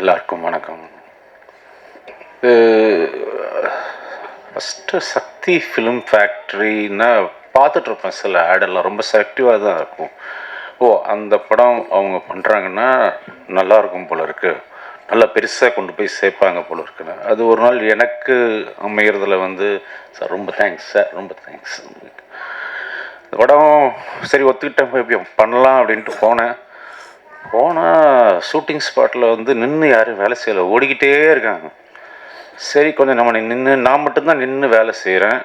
எல்லாருக்கும் வணக்கம். ஃபஸ்ட்டு சக்தி ஃபிலிம் ஃபேக்ட்ரின்னா பார்த்துட்ருப்பேன். சில ஆடெல்லாம் ரொம்ப செலக்டிவாக தான் இருக்கும். அந்த படம் அவங்க பண்ணுறாங்கன்னா நல்லாயிருக்கும் போல இருக்குது, நல்லா பெருசாக கொண்டு போய் சேர்ப்பாங்க போல இருக்குன்னு. அது ஒரு நாள் எனக்கு அமைகிறதுல சார் ரொம்ப தேங்க்ஸ் சார், ரொம்ப தேங்க்ஸ். இந்த படம் சரி ஒத்துக்கிட்டேன், போய் பண்ணலாம் அப்படின்ட்டு போனால் ஷூட்டிங் ஸ்பாட்டில் நின்று யாரும் வேலை செய்யலை, ஓடிக்கிட்டே இருக்காங்க. சரி கொஞ்சம் நான் மட்டும்தான் நின்று வேலை செய்கிறேன்.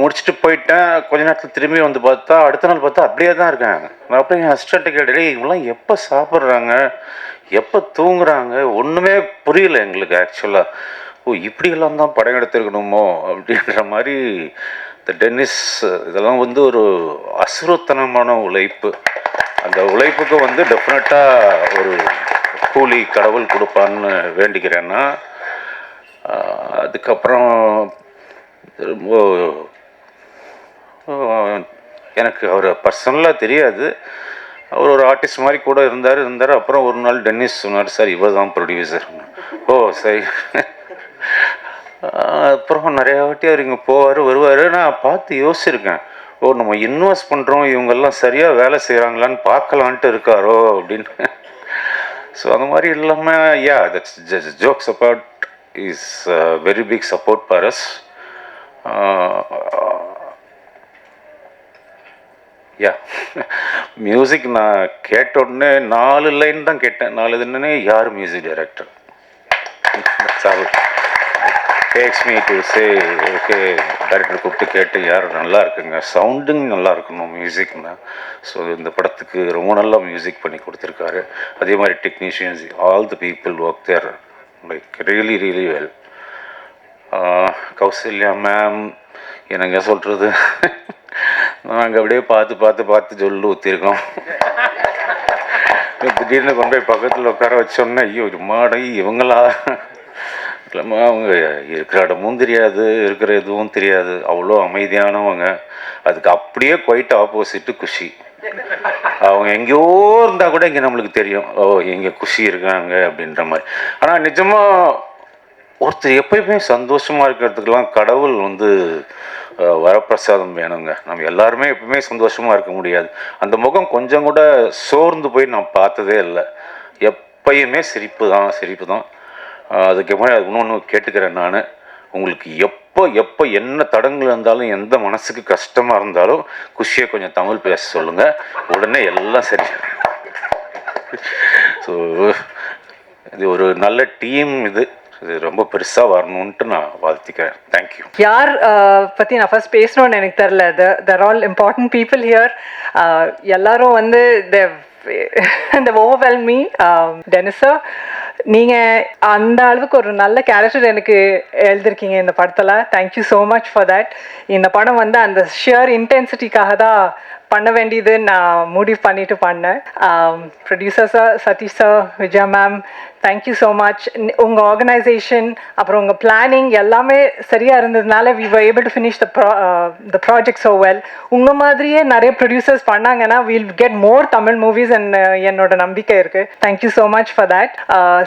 முடிச்சுட்டு போயிட்டேன். கொஞ்ச நேரத்தில் திரும்பி பார்த்தா அடுத்த நாள் பார்த்தா அப்படியே தான் இருக்காங்க. நான் அப்படியே என் அசிஸ்டண்ட்டை கேட்டே, இவங்களாம் எப்போ சாப்பிட்றாங்க, எப்போ தூங்குறாங்க, ஒன்றுமே புரியல எங்களுக்கு ஆக்சுவலாக. இப்படியெல்லாம் தான் படம் எடுத்துருக்கணுமோ அப்படின்ற மாதிரி. இந்த டென்னிஸ் இதெல்லாம் ஒரு அசுரத்தனமான உழைப்பு. அந்த உழைப்புக்கு டெஃபினட்டாக ஒரு கூலி கடவுள் கொடுப்பான்னு வேண்டிக்கிறேன்னா. அதுக்கப்புறம் ரொம்ப எனக்கு அவரை பர்சனலாக தெரியாது, அவர் ஒரு ஆர்டிஸ்ட் மாதிரி கூட இருந்தார். அப்புறம் ஒரு நாள் டென்னிஸ் சொன்னார், சார் இவர் தான் ப்ரொடியூசர். சரி. அப்புறம் நிறையா வாட்டி அவர் இங்கே வருவார். நான் பார்த்து யோசிச்சிருக்கேன், நம்ம இன்வெஸ்ட் பண்ணுறோம், இவங்கெல்லாம் சரியாக வேலை செய்கிறாங்களான்னு பார்க்கலான்ட்டு இருக்காரோ அப்படின்னு. ஸோ அந்த மாதிரி இல்லாமல் that's jokes abort is a very big support for us. Music நான் கேட்ட உடனே 4 லைன் தான் கேட்டேன். 4 தினே யார் music director, tax me to say okay. Director கூப்பிட்டு கேட்டு யார் நல்லா இருக்குங்க, சவுண்டிங் நல்லா இருக்கணும் மியூசிக்னா. ஸோ இந்த படத்துக்கு ரொம்ப நல்லா மியூசிக் பண்ணி கொடுத்துருக்காரு. அதே மாதிரி technicians, all the people work there like really well. Kausalya ma'am, என்னங்க சொல்கிறது, நாங்கள் அப்படியே பார்த்து சொல்லு ஊற்றிருக்கோம். திடீர்னு கொண்டு போய் பக்கத்தில் உட்கார வச்சோன்னே, ஐயோ மாடை இவங்களா இல்லைம்மா, அவங்க இருக்கிற இடமும் தெரியாது, இருக்கிற எதுவும் தெரியாது, அவ்வளோ அமைதியானவங்க. அதுக்கு அப்படியே குவைட் ஆப்போசிட்டு குஷி. அவங்க எங்கேயோ இருந்தால் கூட இங்கே நம்மளுக்கு தெரியும், எங்கே குஷி இருக்காங்க அப்படின்ற மாதிரி. ஆனால் நிஜமாக ஒருத்தர் எப்பயுமே சந்தோஷமாக இருக்கிறதுக்கெல்லாம் கடவுள் வரப்பிரசாதம் வேணுங்க. நம்ம எல்லாருமே எப்பவுமே சந்தோஷமாக இருக்க முடியாது. அந்த முகம் கொஞ்சம் கூட சோர்ந்து போய் நான் பார்த்ததே இல்லை. எப்பயுமே சிரிப்பு தான். அதுக்கு எப்படி அது இன்னொன்று கேட்டுக்கிறேன் நான், உங்களுக்கு எப்போ என்ன தடங்கள் இருந்தாலும், எந்த மனசுக்கு கஷ்டமாக இருந்தாலும் குஷியை கொஞ்சம் தமிழ் பேச சொல்லுங்கள், உடனே எல்லாம் சரி. ஸோ இது ஒரு நல்ல டீம், இது ரொம்ப பெருசாக வரணுன்ட்டு நான் வாழ்த்திக்கிறேன். தேங்க்யூ. யார் பற்றி நான் ஃபர்ஸ்ட் பேசணும்னு எனக்கு தெரில. தேர் ஆல் இம்பார்ட்டன்ட் பீப்புள் ஹியர். எல்லாரும் ஓவர்வெல்ம் மீ. டெனிஸ் சார், நீங்கள் அந்த அளவுக்கு ஒரு நல்ல கேரக்டர் எனக்கு எழுதிருக்கீங்க இந்த படத்தில். Thank you so much for that. இந்த படம் அந்த ஷியர் இன்டென்சிட்டிக்காக தான் பண்ண வேண்டியது நான் முடிவு பண்ணிட்டு பண்ணேன். Producer sir, Sathish sir, Vijaya ma'am, thank you so much. உங்கள் ஆர்கனைசேஷன் அப்புறம் உங்கள் பிளானிங் எல்லாமே சரியாக இருந்ததுனால we were able to finish the project so well. உங்கள் மாதிரியே நிறைய ப்ரொடியூசர்ஸ் பண்ணாங்கன்னா we'll get more Tamil movies என்னோட நம்பிக்கை இருக்குது. Thank you so much for that.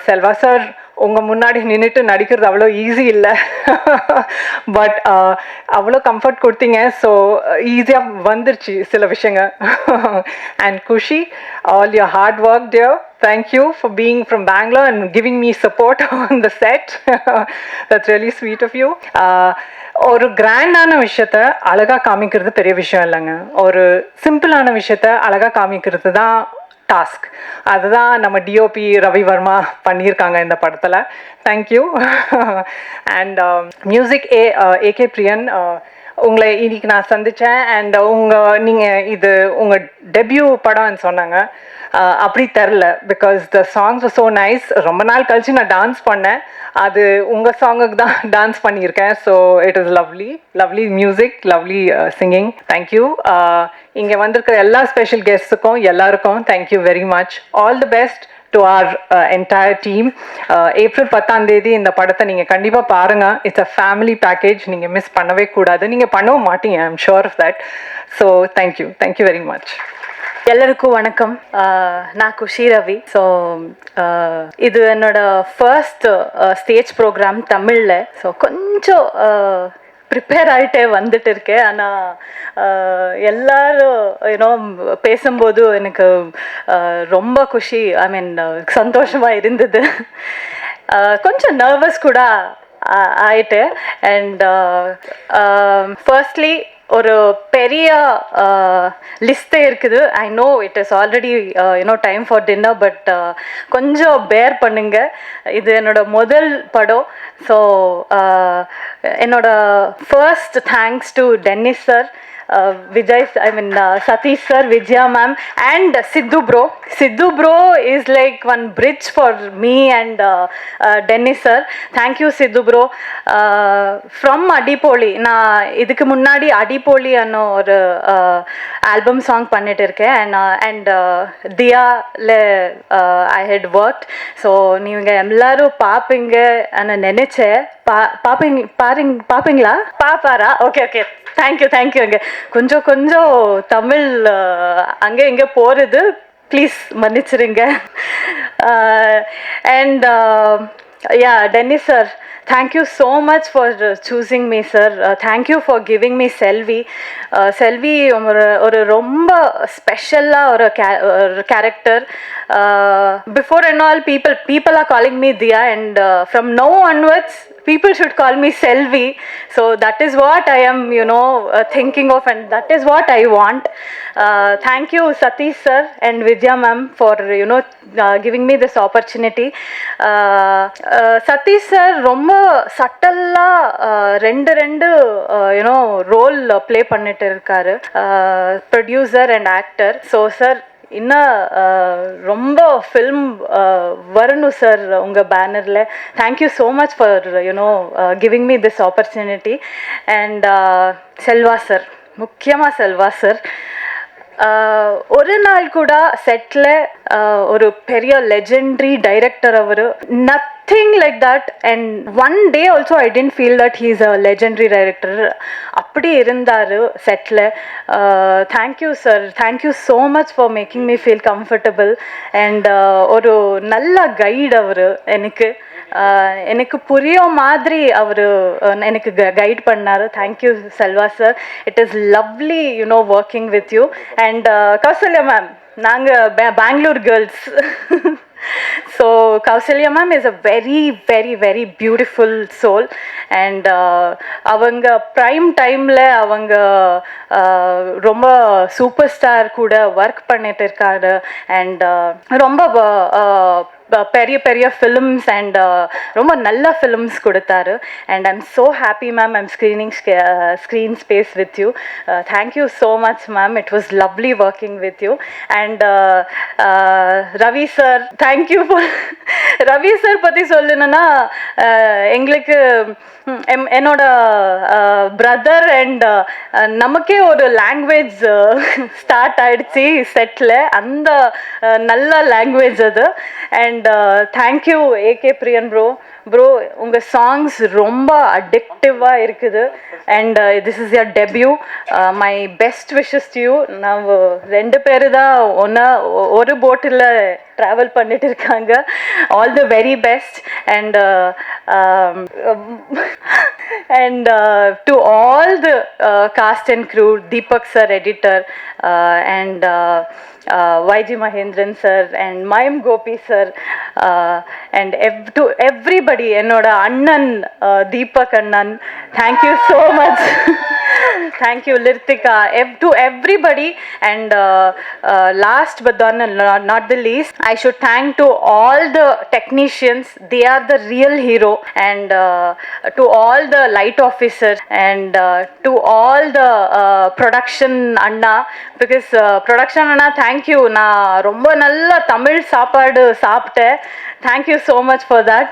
Selva sir, உங்கள் முன்னாடி நின்றுட்டு நடிக்கிறது அவ்வளோ ஈஸி இல்லை, பட் அவ்வளோ கம்ஃபர்ட் கொடுத்தீங்க. ஸோ ஈஸியாக வந்துருச்சு சில விஷயங்கள். And Khushi, all your hard work dear. Thank you for being from Bangalore and giving me support on the set. That's really sweet of you. ஒரு கிராண்டான விஷயத்த அழகாக காமிக்கிறது பெரிய விஷயம் இல்லைங்க. ஒரு சிம்பிளான விஷயத்த அழகாக காமிக்கிறது தான் டாஸ்க். அதுதான் நம்ம டிஓபி ரவி வர்மா பண்ணியிருக்காங்க இந்த படத்தில். தேங்க்யூ. அண்ட் மியூசிக் ஏகே பிரியன், உங்களை இன்னைக்கு நான் சந்தித்தேன். அண்ட் நீங்கள் இது உங்கள் டெபியூ படம்னு சொன்னாங்க. அப்படி தெரில, because the songs so nice. ரொம்ப நாள் கழிச்சு நான் டான்ஸ் பண்ணேன், அது உங்கள் சாங்குக்கு தான் டான்ஸ் பண்ணியிருக்கேன். So it is lovely music, lovely singing. Thank you. இங்கே வந்திருக்கிற எல்லா ஸ்பெஷல் கெஸ்ட்டுக்கும் எல்லாருக்கும் thank you very much. All the best to our entire team. April 10 இந்த படத்தை நீங்கள் கண்டிப்பாக பாருங்கள். இட்ஸ் அ ஃபேமிலி பேக்கேஜ், நீங்கள் மிஸ் பண்ணவே கூடாது. நீங்கள் பண்ணவும் மாட்டீங்க, I am sure of that. So thank you very much. எல்லாருக்கும் வணக்கம். நான் குஷி ரவி. ஸோ இது என்னோட ஃபர்ஸ்ட் ஸ்டேஜ் ப்ரோக்ராம் தமிழில். ஸோ கொஞ்சம் ப்ரிப்பேர் ஆகிட்டே வந்துட்டு இருக்கேன். ஆனால் எல்லாரும் யூனோ பேசும்போது எனக்கு ரொம்ப குஷி, ஐ மீன் சந்தோஷமாக இருந்தது. கொஞ்சம் நர்வஸ் கூட ஆயிட்டு. அண்ட் ஃபர்ஸ்ட்லி ஒரு பெரிய லிஸ்ட்டே இருக்குது. I know it is already you know time for dinner, but கொஞ்சம் பேர் பண்ணுங்க. இது என்னோட முதல் படம். ஸோ என்னோட first thanks to tennis sir, Vijay, I mean Satish sir, Vijaya ma'am, and Sidhu bro. Sidhu bro is like one bridge for me and Dennis sir. Thank you Sidhu bro. From Adipoli, na idukku munnadi Adipoli anno ஒரு album song பண்ணிட்டு இருக்கேன். and Diya le I had worked. So நீங்க எல்லாரும் பாப்பீங்க அன நினைச்சேன். பாப்பீங்களா? பாப்பாரா? Okay okay, thank you தேங்க்யூங்க. கொஞ்சம் கொஞ்சம் தமிழ் அங்கே இங்கே போகிறது, ப்ளீஸ் மன்னிச்சிருங்க. And yeah tennis sir, thank you so much for choosing me sir. Thank you for giving me Selvi. Selvi ஒரு ரொம்ப ஸ்பெஷலாக ஒரு character. Before and all, people are calling me Diya, and from now onwards people should call me Selvi. So that is what I am, you know, thinking of, and that is what I want. Thank you Satish sir and Vijaya ma'am for, you know, giving me this opportunity. Satish sir ரொம்ப சட்டலாக ரெண்டு you know role play பண்ணிட்டு இருக்காரு, producer and actor. So sir இன்னும் ரொம்ப film வரணும் sir உங்கள் பேனரில். Thank you so much for you know giving me this opportunity. And Selva sir, முக்கியமாக செல்வா சார், ஒரு நாள் கூட செட்டில் ஒரு பெரிய லெஜெண்டரி டைரக்டர் அவர். Nothing like that. And one day also I tend feel that he is a legendary director. அப்படி இருந்தார் செட்டில். Thank you sir, thank you so much for making me feel comfortable. And ஒரு நல்ல கைடு அவர். எனக்கு புரிய மாதிரி அவர் எனக்கு கைட் பண்ணார். Thank you Selva sir. It is lovely, you know, working with you. And Kausalya ma'am, நாங்கள் Bangalore girls. So Kausalya ma'am is a very very very beautiful soul. And அவங்க prime டைமில் அவங்க ரொம்ப சூப்பர் ஸ்டார் கூட ஒர்க் பண்ணிட்டு இருக்காரு. அண்ட் ரொம்ப பெரிய பெரிய ஃபிலிம்ஸ் அண்ட் ரொம்ப நல்ல ஃபிலிம்ஸ் கொடுத்தாரு. And I'm so happy ma'am, I'm screen space with you. Thank you so much ma'am. It was lovely working with you. And Ravi sir, thank you for. Ravi sir பற்றி சொல்லணுன்னா, எங்களுக்கு என்னோட பிரதர் அண்ட் நமக்கே ஒரு லாங்குவேஜ் ஸ்டார்ட் ஆயிடுச்சு செட்டில். அந்த நல்ல லாங்குவேஜ் அது. And thank you AK Priyan bro, உங்கள் சாங்ஸ் ரொம்ப அடிக்டிவாக இருக்குது. And this is your debut. My best wishes to you. நான் ரெண்டு பேர் தான் ஒரு போட்டில் ட்ராவல் பண்ணிட்டு இருக்காங்க. All the very best. And and to all the cast and crew, Deepak sir, editor, and YG Mahendran sir and Mayam Gopi sir, and to everybody, ennoda annan Deepak annan, thank you so much. Thank you Lirtika, to everybody. And last but not the least, I should thank to all the technicians. They are the real hero. And to all the light officers, and to all the production anna, because production anna, thank you. நான் ரொம்ப நல்ல தமிழ் சாப்பாடு சாப்பிட்டேன். Thank you so much for that.